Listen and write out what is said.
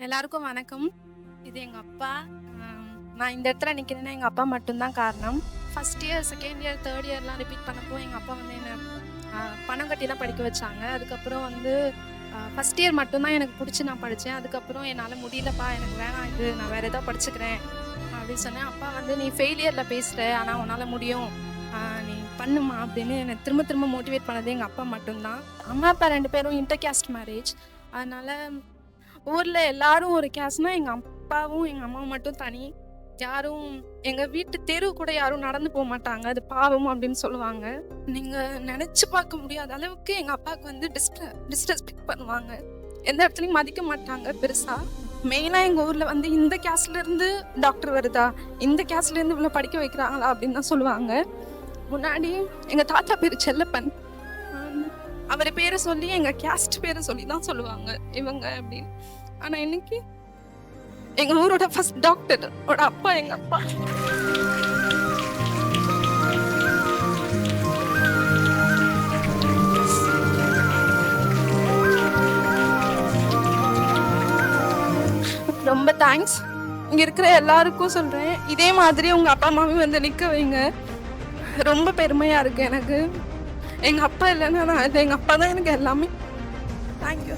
எல்லாருக்கும் வணக்கம். இது எங்க அப்பா. நான் இந்த இடத்துல நிற்கிறேன்னா எங்கள் அப்பா மட்டும்தான் காரணம். First year, second year, third இயர்லாம் ரிப்பீட் பண்ணப்போ எங்கள் அப்பா வந்து என்னை பணம் கட்டி தான் படிக்க வச்சாங்க. அதுக்கப்புறம் வந்து ஃபஸ்ட் இயர் மட்டும்தான் எனக்கு பிடிச்சி நான் படித்தேன். அதுக்கப்புறம் என்னால் முடியலப்பா, எனக்கு வேணாம் இது, நான் வேறு ஏதாவது படிச்சுக்கிறேன் அப்படின்னு சொன்னேன். அப்பா வந்து நீ ஃபெயிலியரில் பேசுகிற, ஆனால் உன்னால் முடியும், நீ பண்ணுமா அப்படின்னு என்னை திரும்ப திரும்ப மோட்டிவேட் பண்ணது எங்கள் அப்பா மட்டும்தான். அம்மா அப்பா 2 பேரும் இன்டர் கேஸ்ட் மேரேஜ். அதனால் ஊரில் எல்லாரும் ஒரு கேஸ்ட்னால் எங்கள் அப்பாவும் எங்கள் அம்மாவும் மட்டும் தனி. யாரும் எங்கள் வீட்டு தெரு கூட யாரும் நடந்து போக மாட்டாங்க, அது பாவம் அப்படின்னு சொல்லுவாங்க. நீங்கள் நினச்சி பார்க்க முடியாத அளவுக்கு எங்கள் அப்பாவுக்கு வந்து டிஸ்ரெஸ்பெக்ட் பண்ணுவாங்க. எந்த இடத்துலையும் மதிக்க மாட்டாங்க பெருசாக. மெயினாக எங்கள் ஊரில் வந்து இந்த கேஸ்ட்லேருந்து டாக்டர் வருதா, இந்த கேஸ்ட்லேருந்து இவ்வளோ படிக்க வைக்கிறாங்களா அப்படின்னு தான் சொல்லுவாங்க. முன்னாடி எங்கள் தாத்தா பேர் செல்லப்பன், அவர் பேரை சொல்லி எங்கள் கேஸ்ட் பேரை சொல்லி தான் சொல்லுவாங்க இவங்க அப்படின்னு. ஆனால் இன்னைக்கு எங்கள் ஊரோட ஃபர்ஸ்ட் டாக்டரோட அப்பா எங்கள் அப்பா. ரொம்ப தேங்க்ஸ். இங்கே இருக்கிற எல்லாருக்கும் சொல்கிறேன், இதே மாதிரி உங்கள் அப்பா அம்மாவையும் வந்து நிற்க வைங்க. ரொம்ப பெருமையாக இருக்குது எனக்கு. எங்கள் அப்பா இல்லைன்னா நான் இல்லை, எங்கள் அப்பா தான் எனக்கு எல்லாமே. தேங்க்யூ.